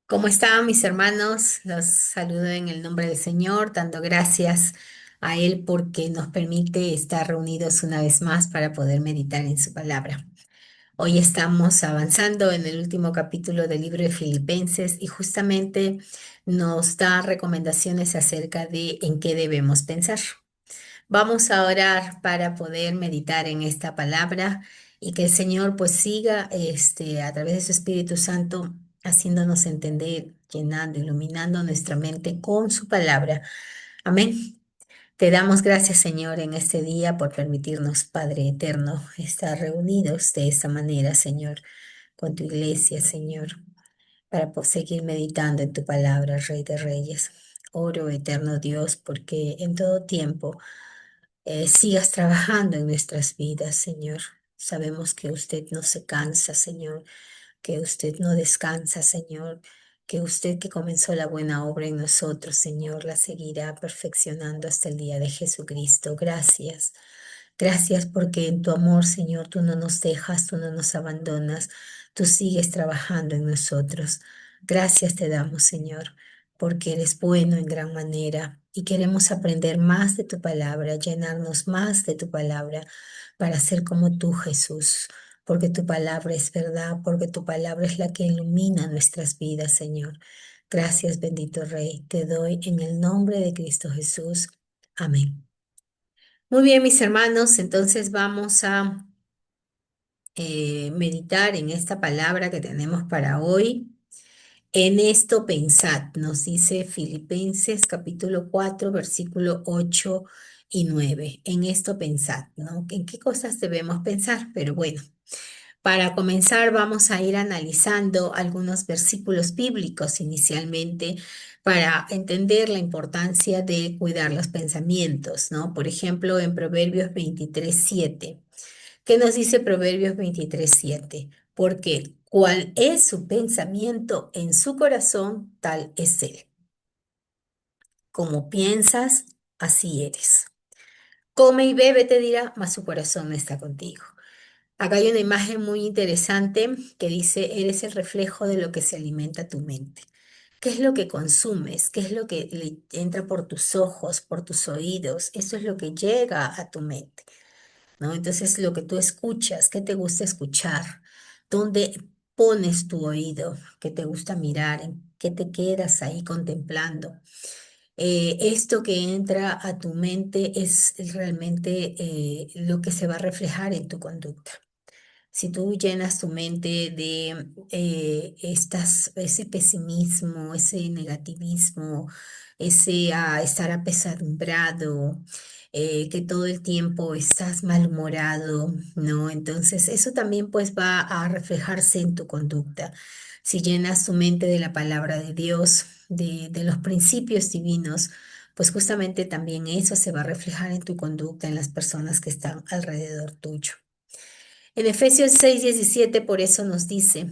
¿Cómo están mis hermanos? Los saludo en el nombre del Señor, dando gracias a Él porque nos permite estar reunidos una vez más para poder meditar en su palabra. Hoy estamos avanzando en el último capítulo del libro de Filipenses y justamente nos da recomendaciones acerca de en qué debemos pensar. Vamos a orar para poder meditar en esta palabra y que el Señor pues siga a través de su Espíritu Santo haciéndonos entender, llenando, iluminando nuestra mente con su palabra. Amén. Te damos gracias, Señor, en este día por permitirnos, Padre eterno, estar reunidos de esta manera, Señor, con tu iglesia, Señor, para seguir meditando en tu palabra, Rey de Reyes. Oro, eterno Dios, porque en todo tiempo sigas trabajando en nuestras vidas, Señor. Sabemos que usted no se cansa, Señor, que usted no descansa, Señor, que usted que comenzó la buena obra en nosotros, Señor, la seguirá perfeccionando hasta el día de Jesucristo. Gracias. Gracias porque en tu amor, Señor, tú no nos dejas, tú no nos abandonas, tú sigues trabajando en nosotros. Gracias te damos, Señor, porque eres bueno en gran manera y queremos aprender más de tu palabra, llenarnos más de tu palabra para ser como tú, Jesús, porque tu palabra es verdad, porque tu palabra es la que ilumina nuestras vidas, Señor. Gracias, bendito Rey, te doy en el nombre de Cristo Jesús. Amén. Muy bien, mis hermanos, entonces vamos a meditar en esta palabra que tenemos para hoy. En esto pensad, nos dice Filipenses capítulo 4 versículo 8 y 9. En esto pensad, ¿no? ¿En qué cosas debemos pensar? Pero bueno, para comenzar vamos a ir analizando algunos versículos bíblicos inicialmente para entender la importancia de cuidar los pensamientos, ¿no? Por ejemplo, en Proverbios 23:7. ¿Qué nos dice Proverbios 23:7? Porque cuál es su pensamiento en su corazón, tal es él. Como piensas, así eres. Come y bebe, te dirá, mas su corazón no está contigo. Acá hay una imagen muy interesante que dice, eres el reflejo de lo que se alimenta tu mente. ¿Qué es lo que consumes? ¿Qué es lo que le entra por tus ojos, por tus oídos? Eso es lo que llega a tu mente. ¿No? Entonces, lo que tú escuchas, ¿qué te gusta escuchar? ¿Dónde pones tu oído? ¿Qué te gusta mirar? ¿En qué te quedas ahí contemplando? Esto que entra a tu mente es realmente lo que se va a reflejar en tu conducta. Si tú llenas tu mente de ese pesimismo, ese negativismo, ese estar apesadumbrado, que todo el tiempo estás malhumorado, ¿no? Entonces, eso también pues va a reflejarse en tu conducta. Si llenas tu mente de la palabra de Dios, de los principios divinos, pues justamente también eso se va a reflejar en tu conducta, en las personas que están alrededor tuyo. En Efesios 6:17 por eso nos dice,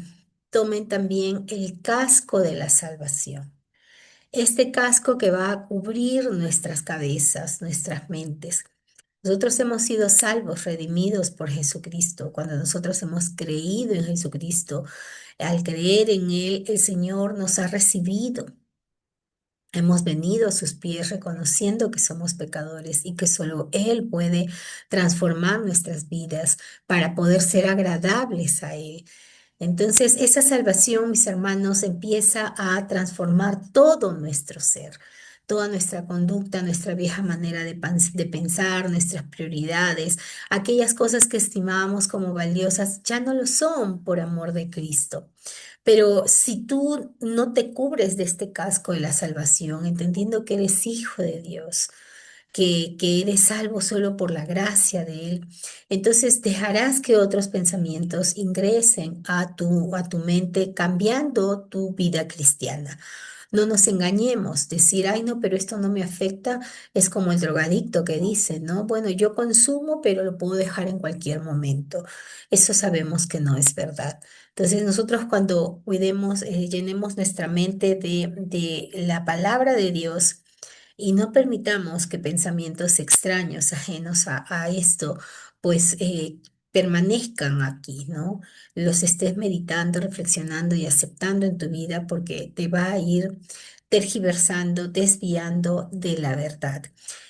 tomen también el casco de la salvación. Este casco que va a cubrir nuestras cabezas, nuestras mentes. Nosotros hemos sido salvos, redimidos por Jesucristo. Cuando nosotros hemos creído en Jesucristo, al creer en Él, el Señor nos ha recibido. Hemos venido a sus pies reconociendo que somos pecadores y que solo Él puede transformar nuestras vidas para poder ser agradables a Él. Entonces, esa salvación, mis hermanos, empieza a transformar todo nuestro ser, toda nuestra conducta, nuestra vieja manera de pensar, nuestras prioridades, aquellas cosas que estimábamos como valiosas, ya no lo son por amor de Cristo. Pero si tú no te cubres de este casco de la salvación, entendiendo que eres hijo de Dios, que eres salvo solo por la gracia de Él, entonces dejarás que otros pensamientos ingresen a tu mente, cambiando tu vida cristiana. No nos engañemos, decir, ay, no, pero esto no me afecta, es como el drogadicto que dice, ¿no? Bueno, yo consumo, pero lo puedo dejar en cualquier momento. Eso sabemos que no es verdad. Entonces, nosotros cuando cuidemos, llenemos nuestra mente de la palabra de Dios y no permitamos que pensamientos extraños, ajenos a esto, pues permanezcan aquí, ¿no? Los estés meditando, reflexionando y aceptando en tu vida porque te va a ir tergiversando, desviando de la verdad.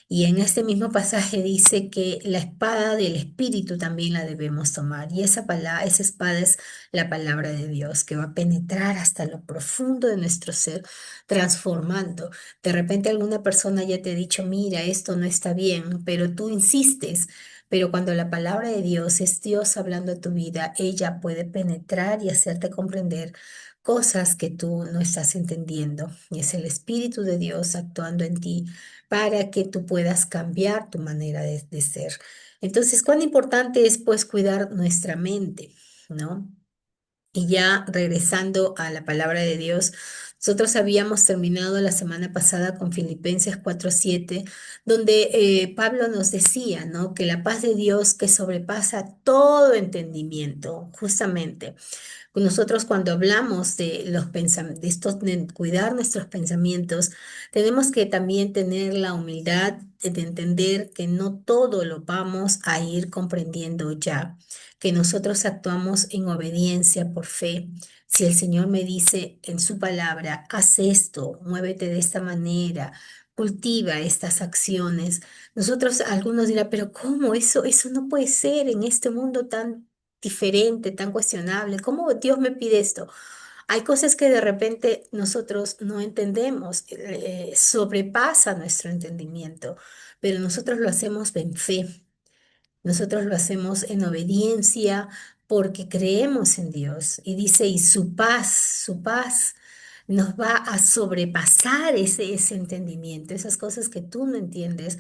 Y en este mismo pasaje dice que la espada del Espíritu también la debemos tomar. Y esa palabra, esa espada es la palabra de Dios que va a penetrar hasta lo profundo de nuestro ser, transformando. De repente alguna persona ya te ha dicho, mira, esto no está bien, pero tú insistes. Pero cuando la palabra de Dios es Dios hablando a tu vida, ella puede penetrar y hacerte comprender cosas que tú no estás entendiendo. Y es el Espíritu de Dios actuando en ti para que tú puedas cambiar tu manera de ser. Entonces, cuán importante es pues cuidar nuestra mente, ¿no? Y ya regresando a la palabra de Dios, nosotros habíamos terminado la semana pasada con Filipenses 4:7, donde Pablo nos decía, ¿no? Que la paz de Dios que sobrepasa todo entendimiento, justamente. Nosotros cuando hablamos de los de estos, de cuidar nuestros pensamientos, tenemos que también tener la humildad de entender que no todo lo vamos a ir comprendiendo ya, que nosotros actuamos en obediencia por fe. Si el Señor me dice en su palabra, haz esto, muévete de esta manera, cultiva estas acciones. Nosotros, algunos dirán, pero ¿cómo? Eso no puede ser en este mundo tan diferente, tan cuestionable. ¿Cómo Dios me pide esto? Hay cosas que de repente nosotros no entendemos, sobrepasa nuestro entendimiento, pero nosotros lo hacemos en fe. Nosotros lo hacemos en obediencia porque creemos en Dios. Y dice, y su paz nos va a sobrepasar ese entendimiento, esas cosas que tú no entiendes,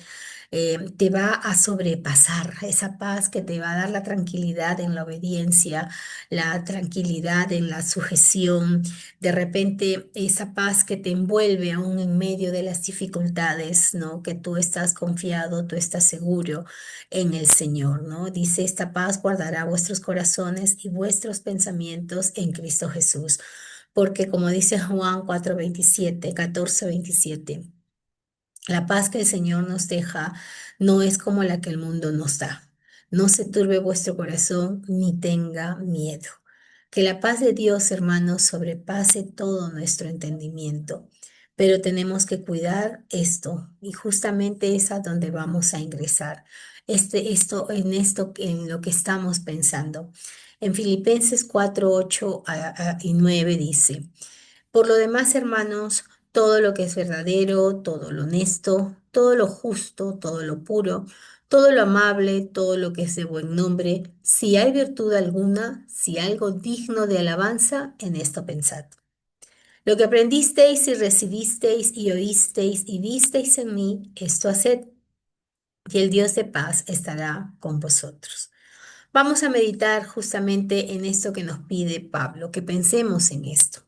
te va a sobrepasar esa paz que te va a dar la tranquilidad en la obediencia, la tranquilidad en la sujeción, de repente esa paz que te envuelve aún en medio de las dificultades, ¿no? Que tú estás confiado, tú estás seguro en el Señor, ¿no? Dice, esta paz guardará vuestros corazones y vuestros pensamientos en Cristo Jesús. Porque como dice Juan 4:27, 14:27, la paz que el Señor nos deja no es como la que el mundo nos da. No se turbe vuestro corazón ni tenga miedo. Que la paz de Dios, hermanos, sobrepase todo nuestro entendimiento. Pero tenemos que cuidar esto y justamente es a donde vamos a ingresar. Esto, en lo que estamos pensando. En Filipenses 4:8 y 9 dice. Por lo demás, hermanos, todo lo que es verdadero, todo lo honesto, todo lo justo, todo lo puro, todo lo amable, todo lo que es de buen nombre, si hay virtud alguna, si algo digno de alabanza, en esto pensad. Lo que aprendisteis y recibisteis y oísteis y visteis en mí, esto haced, y el Dios de paz estará con vosotros. Vamos a meditar justamente en esto que nos pide Pablo, que pensemos en esto.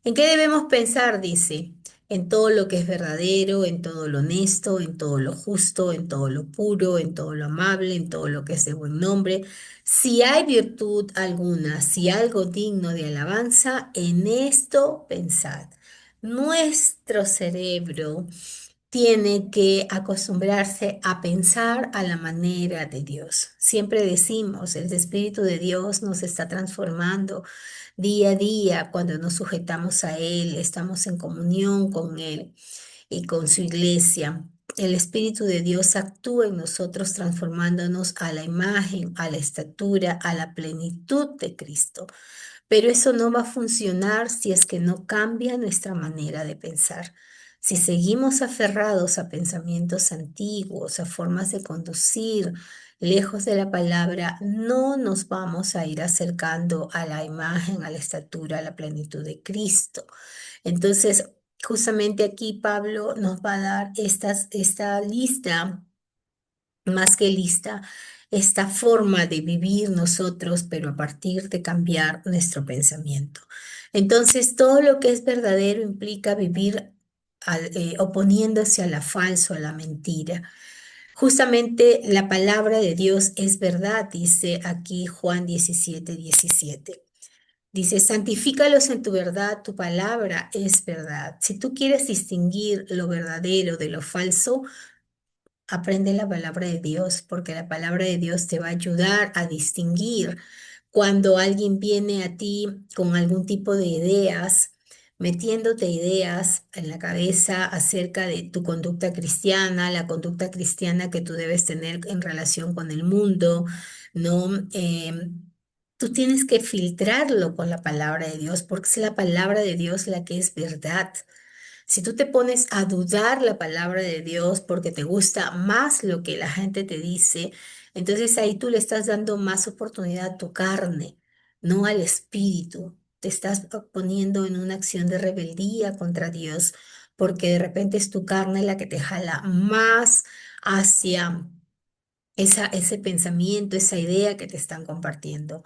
¿En qué debemos pensar? Dice, en todo lo que es verdadero, en todo lo honesto, en todo lo justo, en todo lo puro, en todo lo amable, en todo lo que es de buen nombre. Si hay virtud alguna, si algo digno de alabanza, en esto pensad. Nuestro cerebro tiene que acostumbrarse a pensar a la manera de Dios. Siempre decimos, el Espíritu de Dios nos está transformando día a día cuando nos sujetamos a Él, estamos en comunión con Él y con su iglesia. El Espíritu de Dios actúa en nosotros transformándonos a la imagen, a la estatura, a la plenitud de Cristo. Pero eso no va a funcionar si es que no cambia nuestra manera de pensar. Si seguimos aferrados a pensamientos antiguos, a formas de conducir, lejos de la palabra, no nos vamos a ir acercando a la imagen, a la estatura, a la plenitud de Cristo. Entonces, justamente aquí Pablo nos va a dar esta lista más que lista, esta forma de vivir nosotros, pero a partir de cambiar nuestro pensamiento. Entonces, todo lo que es verdadero implica vivir oponiéndose a la falso, a la mentira. Justamente la palabra de Dios es verdad, dice aquí Juan 17:17. Dice, santifícalos en tu verdad, tu palabra es verdad. Si tú quieres distinguir lo verdadero de lo falso, aprende la palabra de Dios, porque la palabra de Dios te va a ayudar a distinguir cuando alguien viene a ti con algún tipo de ideas, metiéndote ideas en la cabeza acerca de tu conducta cristiana, la conducta cristiana que tú debes tener en relación con el mundo, ¿no? Tú tienes que filtrarlo con la palabra de Dios, porque es la palabra de Dios la que es verdad. Si tú te pones a dudar la palabra de Dios porque te gusta más lo que la gente te dice, entonces ahí tú le estás dando más oportunidad a tu carne, no al espíritu. Te estás poniendo en una acción de rebeldía contra Dios porque de repente es tu carne la que te jala más hacia ese pensamiento, esa idea que te están compartiendo.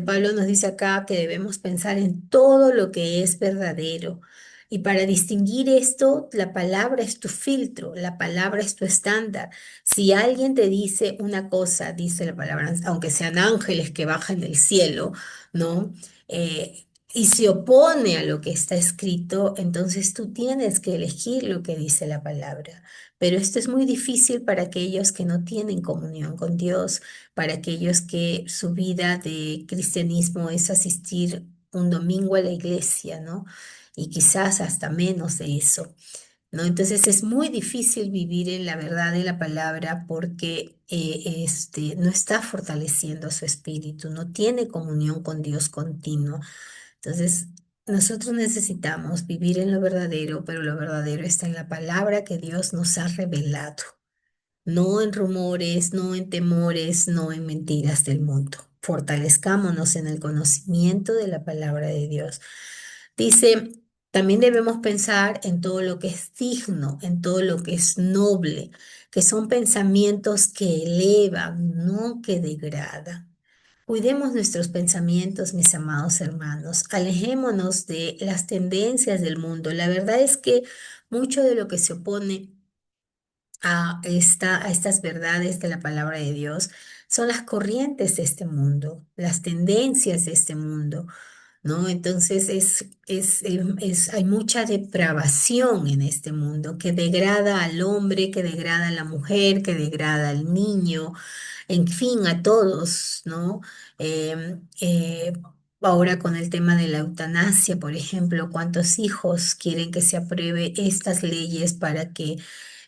Pablo nos dice acá que debemos pensar en todo lo que es verdadero. Y para distinguir esto, la palabra es tu filtro, la palabra es tu estándar. Si alguien te dice una cosa, dice la palabra, aunque sean ángeles que bajan del cielo, ¿no? Y se opone a lo que está escrito, entonces tú tienes que elegir lo que dice la palabra. Pero esto es muy difícil para aquellos que no tienen comunión con Dios, para aquellos que su vida de cristianismo es asistir un domingo a la iglesia, ¿no? Y quizás hasta menos de eso, ¿no? Entonces es muy difícil vivir en la verdad de la palabra porque no está fortaleciendo su espíritu, no tiene comunión con Dios continua. Entonces, nosotros necesitamos vivir en lo verdadero, pero lo verdadero está en la palabra que Dios nos ha revelado, no en rumores, no en temores, no en mentiras del mundo. Fortalezcámonos en el conocimiento de la palabra de Dios. Dice, también debemos pensar en todo lo que es digno, en todo lo que es noble, que son pensamientos que elevan, no que degradan. Cuidemos nuestros pensamientos, mis amados hermanos. Alejémonos de las tendencias del mundo. La verdad es que mucho de lo que se opone a estas verdades de la palabra de Dios son las corrientes de este mundo, las tendencias de este mundo, ¿no? Entonces hay mucha depravación en este mundo que degrada al hombre, que degrada a la mujer, que degrada al niño, en fin, a todos, ¿no? Ahora con el tema de la eutanasia, por ejemplo, ¿cuántos hijos quieren que se apruebe estas leyes para que,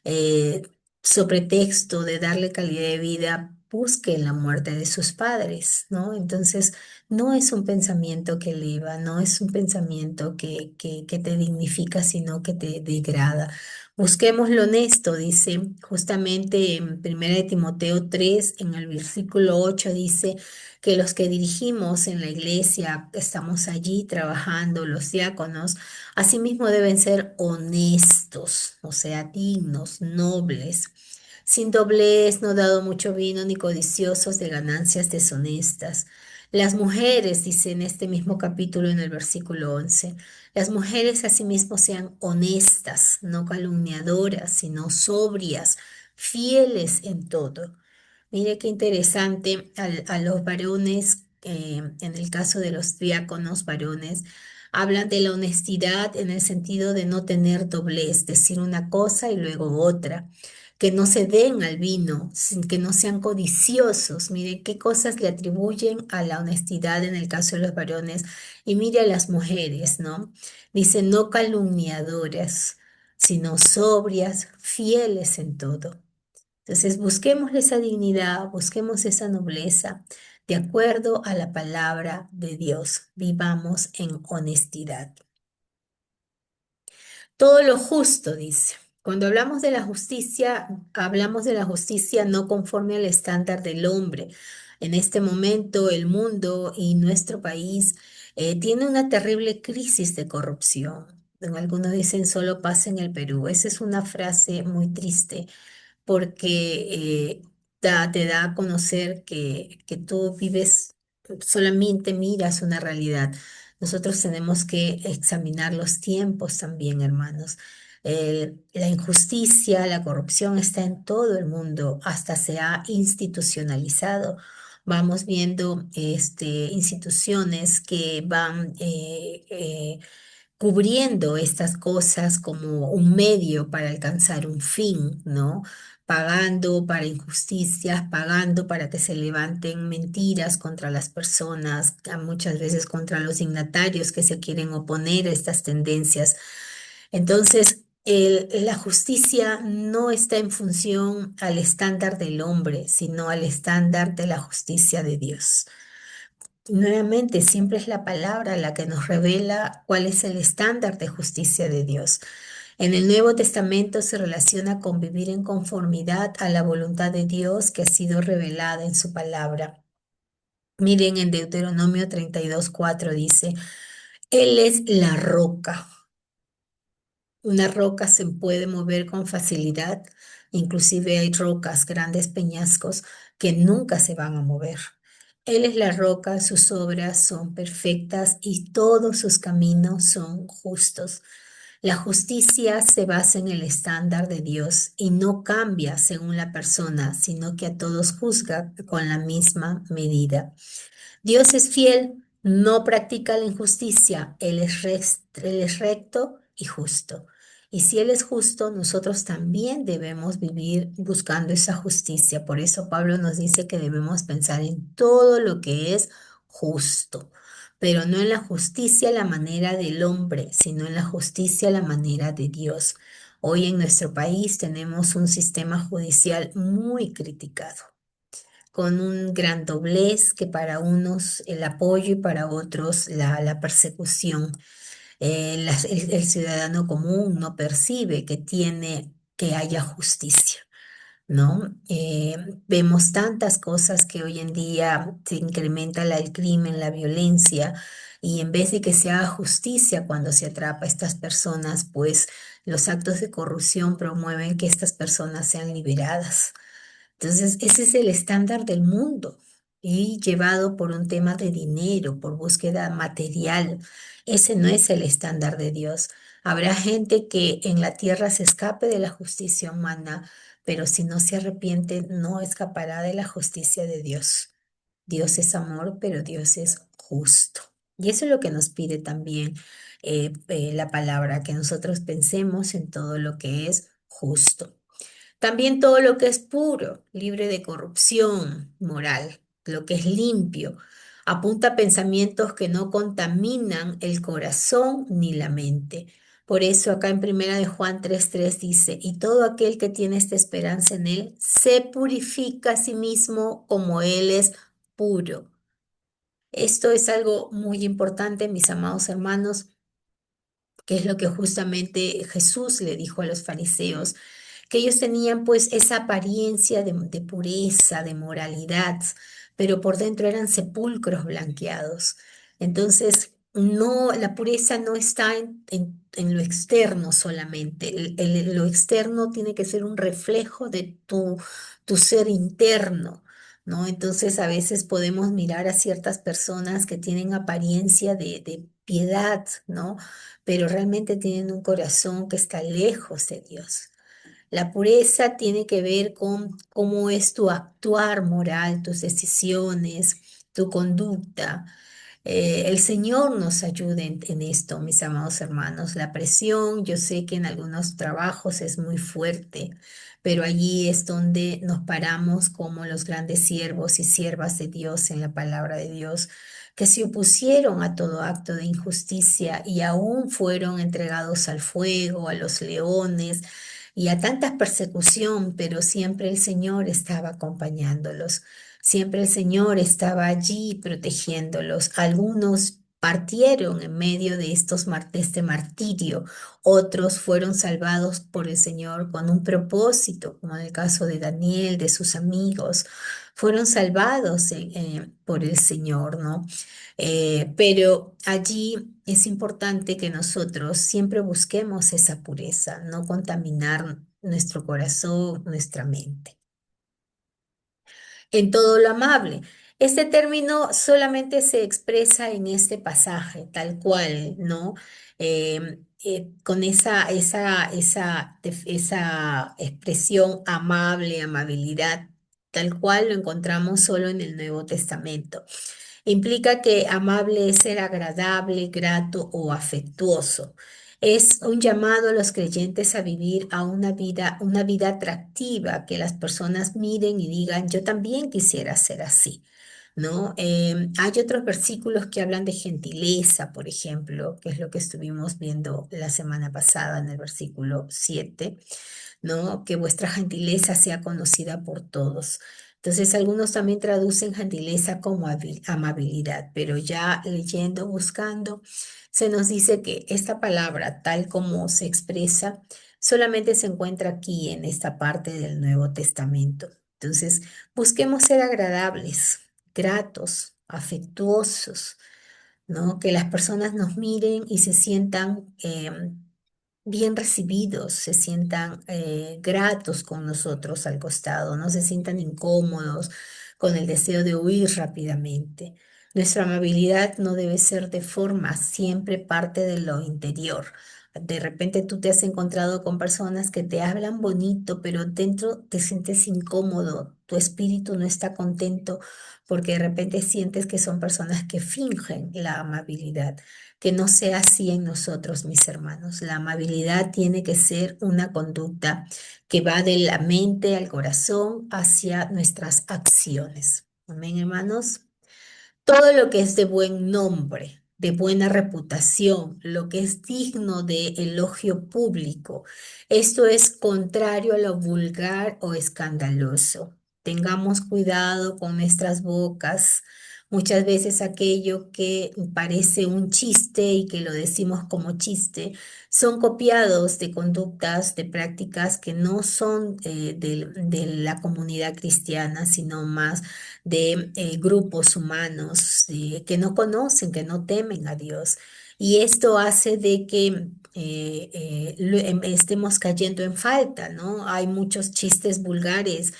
eh, sobre texto de darle calidad de vida, busquen la muerte de sus padres, ¿no? Entonces, no es un pensamiento que eleva, no es un pensamiento que te dignifica, sino que te degrada. Busquemos lo honesto, dice justamente en 1 Timoteo 3 en el versículo 8 dice que los que dirigimos en la iglesia, estamos allí trabajando, los diáconos, asimismo deben ser honestos, o sea, dignos, nobles, sin doblez, no dado mucho vino, ni codiciosos de ganancias deshonestas. Las mujeres, dice en este mismo capítulo en el versículo 11, las mujeres asimismo sean honestas, no calumniadoras, sino sobrias, fieles en todo. Mire qué interesante a los varones, en el caso de los diáconos varones, hablan de la honestidad en el sentido de no tener doblez, decir una cosa y luego otra, que no se den al vino, sin que no sean codiciosos. Mire qué cosas le atribuyen a la honestidad en el caso de los varones y mire a las mujeres, ¿no? Dice no calumniadoras, sino sobrias, fieles en todo. Entonces, busquemos esa dignidad, busquemos esa nobleza de acuerdo a la palabra de Dios. Vivamos en honestidad. Todo lo justo, dice. Cuando hablamos de la justicia no conforme al estándar del hombre. En este momento, el mundo y nuestro país tiene una terrible crisis de corrupción. Algunos dicen solo pasa en el Perú. Esa es una frase muy triste porque te da a conocer que tú vives, solamente miras una realidad. Nosotros tenemos que examinar los tiempos también, hermanos. La injusticia, la corrupción está en todo el mundo, hasta se ha institucionalizado. Vamos viendo instituciones que van cubriendo estas cosas como un medio para alcanzar un fin, ¿no? pagando para injusticias, pagando para que se levanten mentiras contra las personas, muchas veces contra los dignatarios que se quieren oponer a estas tendencias. Entonces, la justicia no está en función al estándar del hombre, sino al estándar de la justicia de Dios. Nuevamente, siempre es la palabra la que nos revela cuál es el estándar de justicia de Dios. En el Nuevo Testamento se relaciona con vivir en conformidad a la voluntad de Dios que ha sido revelada en su palabra. Miren, en Deuteronomio 32:4 dice, Él es la roca. Una roca se puede mover con facilidad, inclusive hay rocas, grandes peñascos que nunca se van a mover. Él es la roca, sus obras son perfectas y todos sus caminos son justos. La justicia se basa en el estándar de Dios y no cambia según la persona, sino que a todos juzga con la misma medida. Dios es fiel, no practica la injusticia, Él es recto y justo. Y si Él es justo, nosotros también debemos vivir buscando esa justicia. Por eso Pablo nos dice que debemos pensar en todo lo que es justo, pero no en la justicia a la manera del hombre, sino en la justicia a la manera de Dios. Hoy en nuestro país tenemos un sistema judicial muy criticado con un gran doblez que para unos el apoyo y para otros la persecución. El ciudadano común no percibe que tiene que haya justicia. ¿No? Vemos tantas cosas que hoy en día se incrementa el crimen, la violencia, y en vez de que se haga justicia cuando se atrapa a estas personas, pues los actos de corrupción promueven que estas personas sean liberadas. Entonces, ese es el estándar del mundo y llevado por un tema de dinero, por búsqueda material. Ese no es el estándar de Dios. Habrá gente que en la tierra se escape de la justicia humana, pero si no se arrepiente, no escapará de la justicia de Dios. Dios es amor, pero Dios es justo. Y eso es lo que nos pide también la palabra, que nosotros pensemos en todo lo que es justo. También todo lo que es puro, libre de corrupción moral, lo que es limpio, apunta a pensamientos que no contaminan el corazón ni la mente. Por eso acá en Primera de Juan 3:3 dice, y todo aquel que tiene esta esperanza en él se purifica a sí mismo como él es puro. Esto es algo muy importante, mis amados hermanos, que es lo que justamente Jesús le dijo a los fariseos, que ellos tenían pues esa apariencia de pureza, de moralidad, pero por dentro eran sepulcros blanqueados. Entonces, no, la pureza no está en lo externo solamente. Lo externo tiene que ser un reflejo de tu ser interno, ¿no? Entonces, a veces podemos mirar a ciertas personas que tienen apariencia de piedad, ¿no? Pero realmente tienen un corazón que está lejos de Dios. La pureza tiene que ver con cómo es tu actuar moral, tus decisiones, tu conducta. El Señor nos ayude en esto, mis amados hermanos. La presión, yo sé que en algunos trabajos es muy fuerte, pero allí es donde nos paramos como los grandes siervos y siervas de Dios en la palabra de Dios, que se opusieron a todo acto de injusticia y aún fueron entregados al fuego, a los leones y a tanta persecución, pero siempre el Señor estaba acompañándolos. Siempre el Señor estaba allí protegiéndolos. Algunos partieron en medio de de este martirio, otros fueron salvados por el Señor con un propósito, como en el caso de Daniel, de sus amigos, fueron salvados por el Señor, ¿no? Pero allí es importante que nosotros siempre busquemos esa pureza, no contaminar nuestro corazón, nuestra mente en todo lo amable. Este término solamente se expresa en este pasaje, tal cual, ¿no? Con esa expresión amable, amabilidad, tal cual lo encontramos solo en el Nuevo Testamento. Implica que amable es ser agradable, grato o afectuoso. Es un llamado a los creyentes a vivir a una vida atractiva, que las personas miren y digan, yo también quisiera ser así, ¿no? Hay otros versículos que hablan de gentileza, por ejemplo, que es lo que estuvimos viendo la semana pasada en el versículo 7, ¿no? Que vuestra gentileza sea conocida por todos. Entonces, algunos también traducen gentileza como amabilidad, pero ya leyendo, buscando, se nos dice que esta palabra, tal como se expresa, solamente se encuentra aquí en esta parte del Nuevo Testamento. Entonces, busquemos ser agradables, gratos, afectuosos, ¿no? Que las personas nos miren y se sientan bien recibidos, se sientan gratos con nosotros al costado, no se sientan incómodos con el deseo de huir rápidamente. Nuestra amabilidad no debe ser de forma, siempre parte de lo interior. De repente tú te has encontrado con personas que te hablan bonito, pero dentro te sientes incómodo, tu espíritu no está contento porque de repente sientes que son personas que fingen la amabilidad. Que no sea así en nosotros, mis hermanos. La amabilidad tiene que ser una conducta que va de la mente al corazón hacia nuestras acciones. Amén, hermanos. Todo lo que es de buen nombre, de buena reputación, lo que es digno de elogio público, esto es contrario a lo vulgar o escandaloso. Tengamos cuidado con nuestras bocas. Muchas veces aquello que parece un chiste y que lo decimos como chiste, son copiados de conductas, de prácticas que no son de la comunidad cristiana, sino más de grupos humanos que no conocen, que no temen a Dios. Y esto hace de que estemos cayendo en falta, ¿no? Hay muchos chistes vulgares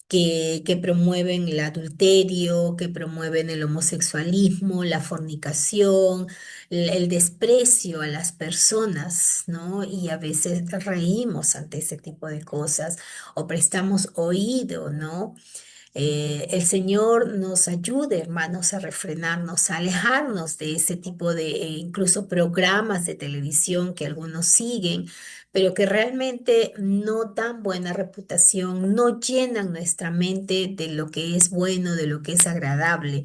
que promueven el adulterio, que promueven el homosexualismo, la fornicación, el desprecio a las personas, ¿no? Y a veces reímos ante ese tipo de cosas o prestamos oído, ¿no? El Señor nos ayude, hermanos, a refrenarnos, a alejarnos de ese tipo de incluso programas de televisión que algunos siguen, pero que realmente no dan buena reputación, no llenan nuestra mente de lo que es bueno, de lo que es agradable,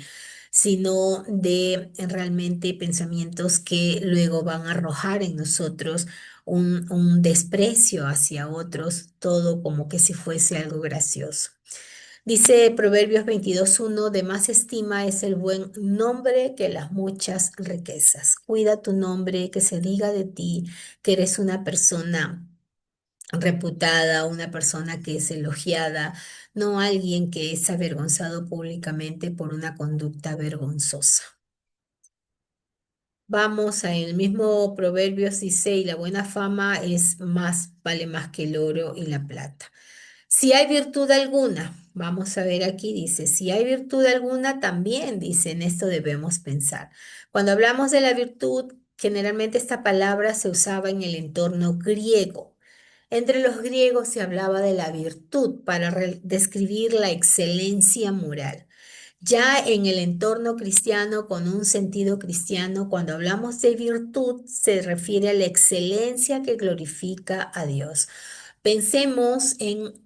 sino de realmente pensamientos que luego van a arrojar en nosotros un desprecio hacia otros, todo como que si fuese algo gracioso. Dice Proverbios 22:1, de más estima es el buen nombre que las muchas riquezas. Cuida tu nombre, que se diga de ti que eres una persona reputada, una persona que es elogiada, no alguien que es avergonzado públicamente por una conducta vergonzosa. Vamos a el mismo Proverbios dice, y la buena fama es más, vale más que el oro y la plata. Si hay virtud alguna, vamos a ver aquí, dice, si hay virtud alguna, también dice, en esto debemos pensar. Cuando hablamos de la virtud, generalmente esta palabra se usaba en el entorno griego. Entre los griegos se hablaba de la virtud para describir la excelencia moral. Ya en el entorno cristiano, con un sentido cristiano, cuando hablamos de virtud, se refiere a la excelencia que glorifica a Dios. Pensemos en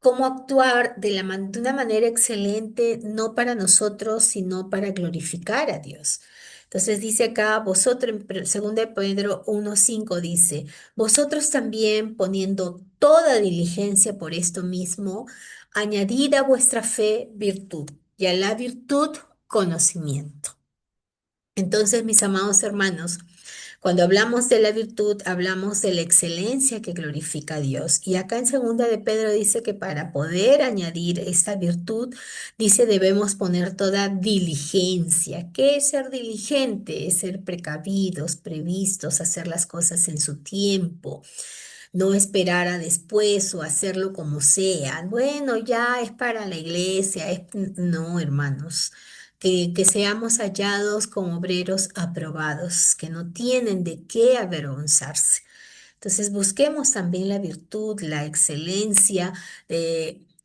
cómo actuar de una manera excelente, no para nosotros, sino para glorificar a Dios. Entonces dice acá, vosotros, en 2 Pedro 1:5 dice, vosotros también poniendo toda diligencia por esto mismo, añadid a vuestra fe virtud y a la virtud conocimiento. Entonces, mis amados hermanos, cuando hablamos de la virtud, hablamos de la excelencia que glorifica a Dios. Y acá en segunda de Pedro dice que para poder añadir esta virtud, dice debemos poner toda diligencia. ¿Qué es ser diligente? Es ser precavidos, previstos, hacer las cosas en su tiempo, no esperar a después o hacerlo como sea. Bueno, ya es para la iglesia. No, hermanos. Que seamos hallados como obreros aprobados, que no tienen de qué avergonzarse. Entonces busquemos también la virtud, la excelencia,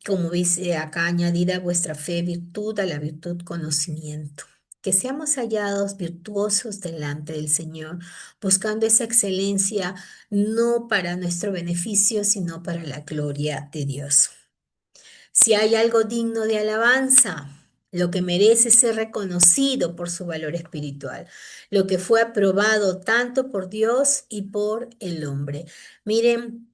como dice acá, añadida a vuestra fe virtud, a la virtud conocimiento. que seamos hallados virtuosos delante del Señor, buscando esa excelencia no para nuestro beneficio, sino para la gloria de Dios. Si hay algo digno de alabanza, lo que merece ser reconocido por su valor espiritual, lo que fue aprobado tanto por Dios y por el hombre. Miren,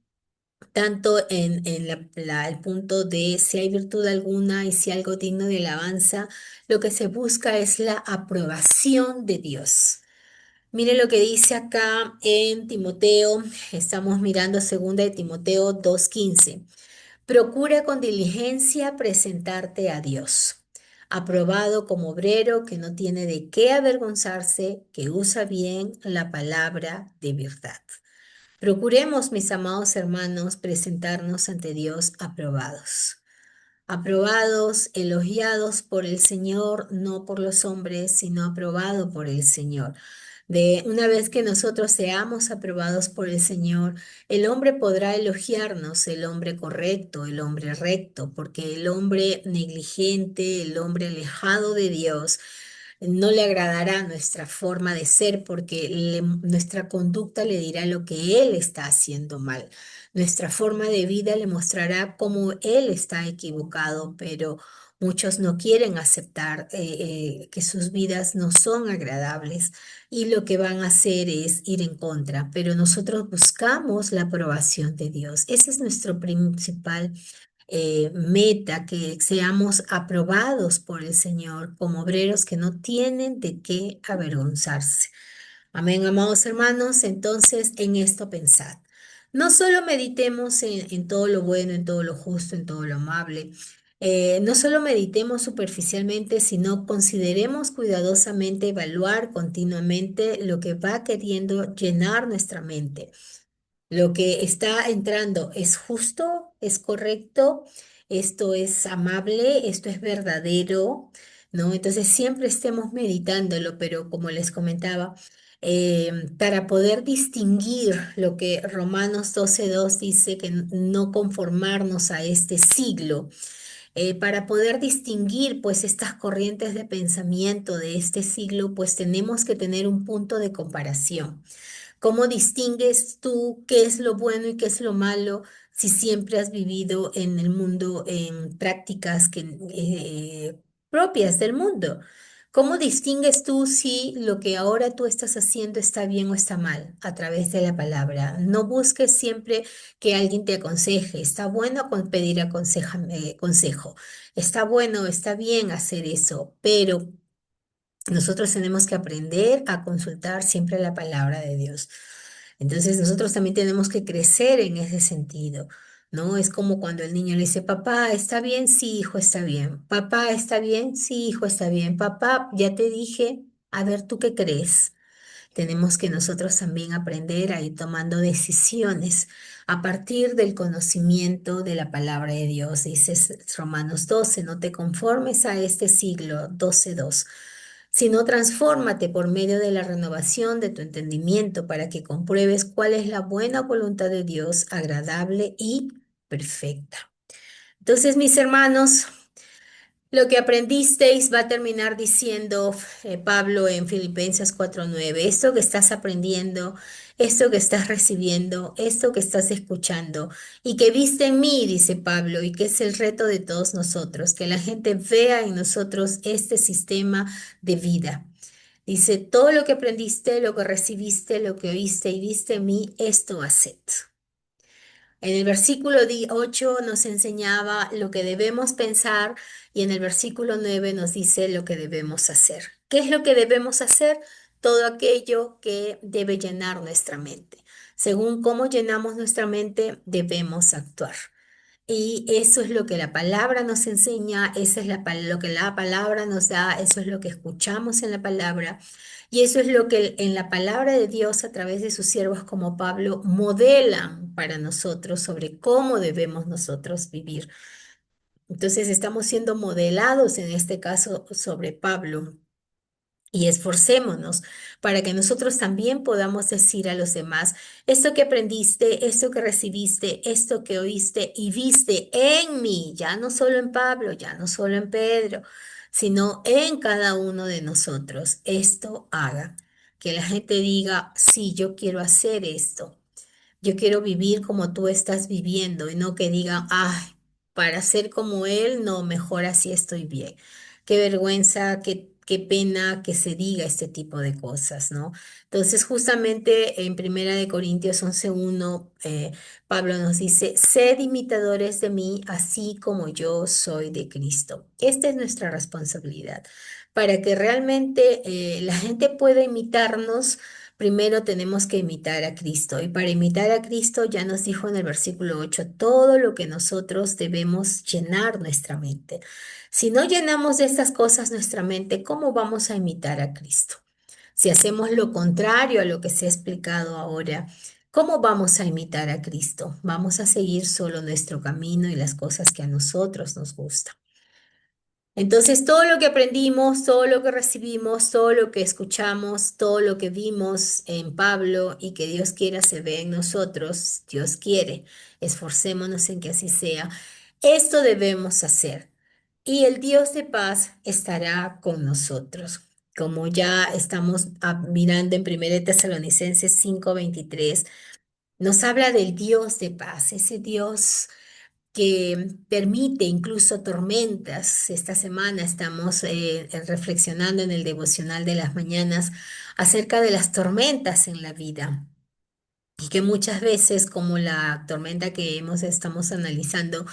tanto en el punto de si hay virtud alguna y si algo digno de alabanza, lo que se busca es la aprobación de Dios. Mire lo que dice acá en Timoteo, estamos mirando segunda de Timoteo 2:15. Procura con diligencia presentarte a Dios, aprobado como obrero que no tiene de qué avergonzarse, que usa bien la palabra de verdad. Procuremos, mis amados hermanos, presentarnos ante Dios aprobados. Aprobados, elogiados por el Señor, no por los hombres, sino aprobado por el Señor. De una vez que nosotros seamos aprobados por el Señor, el hombre podrá elogiarnos, el hombre correcto, el hombre recto, porque el hombre negligente, el hombre alejado de Dios, no le agradará nuestra forma de ser porque nuestra conducta le dirá lo que él está haciendo mal. Nuestra forma de vida le mostrará cómo él está equivocado, pero muchos no quieren aceptar que sus vidas no son agradables y lo que van a hacer es ir en contra, pero nosotros buscamos la aprobación de Dios. Ese es nuestro principal meta, que seamos aprobados por el Señor como obreros que no tienen de qué avergonzarse. Amén, amados hermanos. Entonces, en esto pensad. No solo meditemos en todo lo bueno, en todo lo justo, en todo lo amable. No solo meditemos superficialmente, sino consideremos cuidadosamente, evaluar continuamente lo que va queriendo llenar nuestra mente. Lo que está entrando es justo, es correcto, esto es amable, esto es verdadero, ¿no? Entonces siempre estemos meditándolo, pero como les comentaba, para poder distinguir lo que Romanos 12:2 dice, que no conformarnos a este siglo, para poder distinguir pues estas corrientes de pensamiento de este siglo, pues tenemos que tener un punto de comparación. ¿Cómo distingues tú qué es lo bueno y qué es lo malo si siempre has vivido en el mundo en prácticas propias del mundo? ¿Cómo distingues tú si lo que ahora tú estás haciendo está bien o está mal? A través de la palabra. No busques siempre que alguien te aconseje. Está bueno pedir consejo. Está bueno, está bien hacer eso, pero nosotros tenemos que aprender a consultar siempre la palabra de Dios. Entonces nosotros también tenemos que crecer en ese sentido, ¿no? Es como cuando el niño le dice, papá, ¿está bien? Sí, hijo, está bien. Papá, ¿está bien? Sí, hijo, está bien. Papá, ya te dije, a ver, ¿tú qué crees? Tenemos que nosotros también aprender a ir tomando decisiones a partir del conocimiento de la palabra de Dios. Dice Romanos 12, no te conformes a este siglo, 12:2, sino transfórmate por medio de la renovación de tu entendimiento para que compruebes cuál es la buena voluntad de Dios, agradable y perfecta. Entonces, mis hermanos, lo que aprendisteis va a terminar diciendo Pablo en Filipenses 4:9. Esto que estás aprendiendo, esto que estás recibiendo, esto que estás escuchando y que viste en mí, dice Pablo, y que es el reto de todos nosotros, que la gente vea en nosotros este sistema de vida. Dice, todo lo que aprendiste, lo que recibiste, lo que oíste y viste en mí, esto haced. En el versículo 8 nos enseñaba lo que debemos pensar y en el versículo 9 nos dice lo que debemos hacer. ¿Qué es lo que debemos hacer? Todo aquello que debe llenar nuestra mente. Según cómo llenamos nuestra mente, debemos actuar. Y eso es lo que la palabra nos enseña, eso es lo que la palabra nos da, eso es lo que escuchamos en la palabra. Y eso es lo que en la palabra de Dios, a través de sus siervos como Pablo, modelan para nosotros sobre cómo debemos nosotros vivir. Entonces estamos siendo modelados en este caso sobre Pablo. Y esforcémonos para que nosotros también podamos decir a los demás, esto que aprendiste, esto que recibiste, esto que oíste y viste en mí, ya no solo en Pablo, ya no solo en Pedro, sino en cada uno de nosotros esto haga. Que la gente diga, sí, yo quiero hacer esto. Yo quiero vivir como tú estás viviendo y no que digan, ay, para ser como él, no, mejor así estoy bien. Qué vergüenza, qué pena que se diga este tipo de cosas, ¿no? Entonces, justamente en Primera de Corintios 11:1, Pablo nos dice, sed imitadores de mí, así como yo soy de Cristo. Esta es nuestra responsabilidad. Para que realmente la gente pueda imitarnos, primero tenemos que imitar a Cristo. Y para imitar a Cristo, ya nos dijo en el versículo 8 todo lo que nosotros debemos llenar nuestra mente. Si no llenamos de estas cosas nuestra mente, ¿cómo vamos a imitar a Cristo? Si hacemos lo contrario a lo que se ha explicado ahora, ¿cómo vamos a imitar a Cristo? Vamos a seguir solo nuestro camino y las cosas que a nosotros nos gustan. Entonces, todo lo que aprendimos, todo lo que recibimos, todo lo que escuchamos, todo lo que vimos en Pablo y que Dios quiera se ve en nosotros, Dios quiere, esforcémonos en que así sea. Esto debemos hacer y el Dios de paz estará con nosotros. Como ya estamos mirando en 1 Tesalonicenses 5:23, nos habla del Dios de paz, ese Dios que permite incluso tormentas. Esta semana estamos reflexionando en el devocional de las mañanas acerca de las tormentas en la vida. Y que muchas veces, como la tormenta que estamos analizando,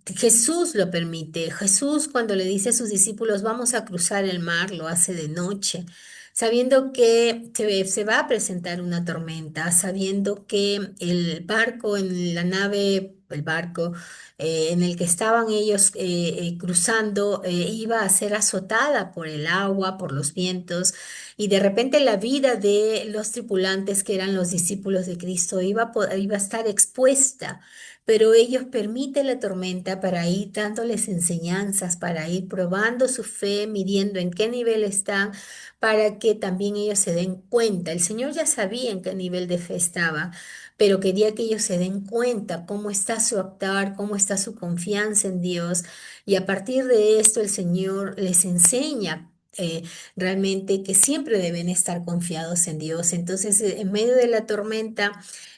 Jesús lo permite. Jesús, cuando le dice a sus discípulos, vamos a cruzar el mar, lo hace de noche, sabiendo que se va a presentar una tormenta, sabiendo que el barco en la nave, el barco en el que estaban ellos cruzando, iba a ser azotada por el agua, por los vientos, y de repente la vida de los tripulantes, que eran los discípulos de Cristo, iba a estar expuesta, pero ellos permiten la tormenta para ir dándoles enseñanzas, para ir probando su fe, midiendo en qué nivel están, para que también ellos se den cuenta. El Señor ya sabía en qué nivel de fe estaba, pero quería que ellos se den cuenta cómo está su actuar, cómo está su confianza en Dios. Y a partir de esto el Señor les enseña. Realmente que siempre deben estar confiados en Dios. Entonces, en medio de la tormenta,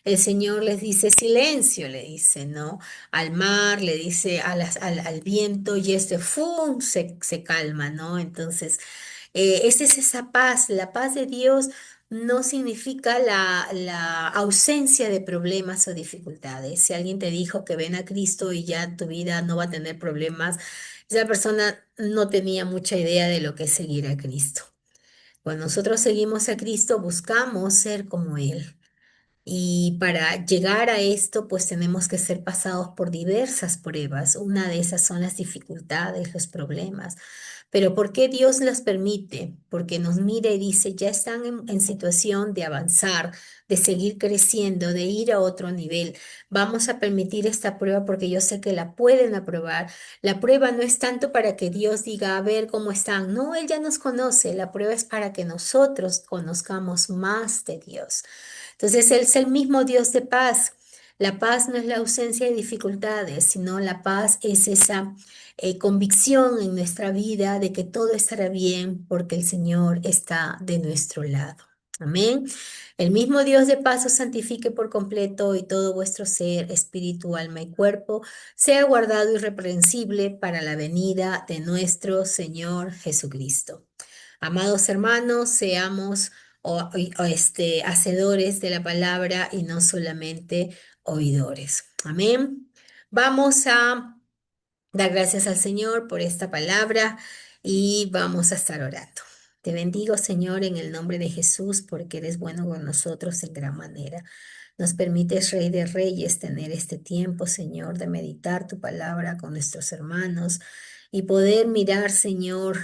el Señor les dice silencio, le dice, ¿no? Al mar, le dice al viento y este, ¡fum!, se calma, ¿no? Entonces, esa es esa paz. La paz de Dios no significa la ausencia de problemas o dificultades. Si alguien te dijo que ven a Cristo y ya tu vida no va a tener problemas, esa persona no tenía mucha idea de lo que es seguir a Cristo. Cuando nosotros seguimos a Cristo, buscamos ser como Él. Y para llegar a esto, pues tenemos que ser pasados por diversas pruebas. Una de esas son las dificultades, los problemas. Pero ¿por qué Dios las permite? Porque nos mira y dice, ya están en situación de avanzar, de seguir creciendo, de ir a otro nivel. Vamos a permitir esta prueba porque yo sé que la pueden aprobar. La prueba no es tanto para que Dios diga, a ver cómo están. No, Él ya nos conoce. La prueba es para que nosotros conozcamos más de Dios. Entonces, Él es el mismo Dios de paz. La paz no es la ausencia de dificultades, sino la paz es esa convicción en nuestra vida de que todo estará bien porque el Señor está de nuestro lado. Amén. El mismo Dios de paz os santifique por completo y todo vuestro ser, espíritu, alma y cuerpo sea guardado irreprensible para la venida de nuestro Señor Jesucristo. Amados hermanos, seamos hacedores de la palabra y no solamente oidores. Amén. Vamos a dar gracias al Señor por esta palabra y vamos a estar orando. Te bendigo, Señor, en el nombre de Jesús, porque eres bueno con nosotros en gran manera. Nos permites, Rey de Reyes, tener este tiempo, Señor, de meditar tu palabra con nuestros hermanos y poder mirar, Señor,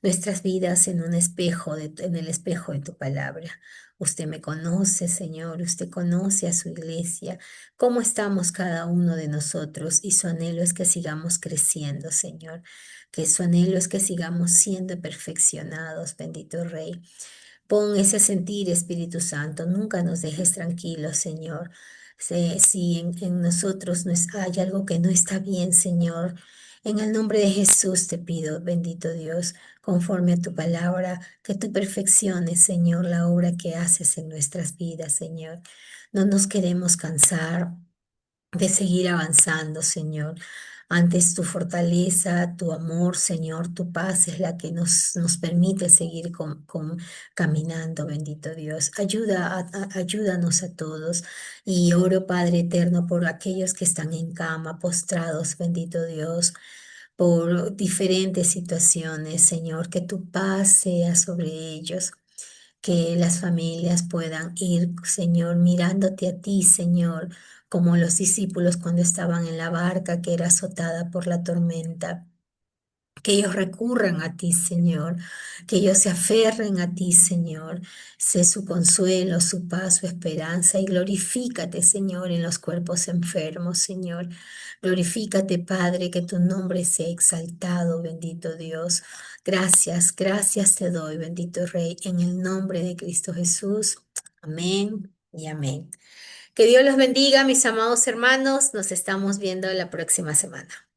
nuestras vidas en un espejo, en el espejo de tu palabra. Usted me conoce, Señor, usted conoce a su iglesia, cómo estamos cada uno de nosotros y su anhelo es que sigamos creciendo, Señor, que su anhelo es que sigamos siendo perfeccionados, bendito Rey. Pon ese sentir, Espíritu Santo, nunca nos dejes tranquilos, Señor. Si en nosotros hay algo que no está bien, Señor, En el nombre de Jesús te pido, bendito Dios, conforme a tu palabra, que tú perfecciones, Señor, la obra que haces en nuestras vidas, Señor. No nos queremos cansar de seguir avanzando, Señor. Antes tu fortaleza, tu amor, Señor, tu paz es la que nos permite seguir caminando, bendito Dios. Ayúdanos a todos. Y oro, Padre eterno, por aquellos que están en cama, postrados, bendito Dios, por diferentes situaciones, Señor, que tu paz sea sobre ellos, que las familias puedan ir, Señor, mirándote a ti, Señor, como los discípulos cuando estaban en la barca que era azotada por la tormenta. Que ellos recurran a ti, Señor, que ellos se aferren a ti, Señor. Sé su consuelo, su paz, su esperanza y glorifícate, Señor, en los cuerpos enfermos, Señor. Glorifícate, Padre, que tu nombre sea exaltado, bendito Dios. Gracias, gracias te doy, bendito Rey, en el nombre de Cristo Jesús. Amén y amén. Que Dios los bendiga, mis amados hermanos. Nos estamos viendo la próxima semana.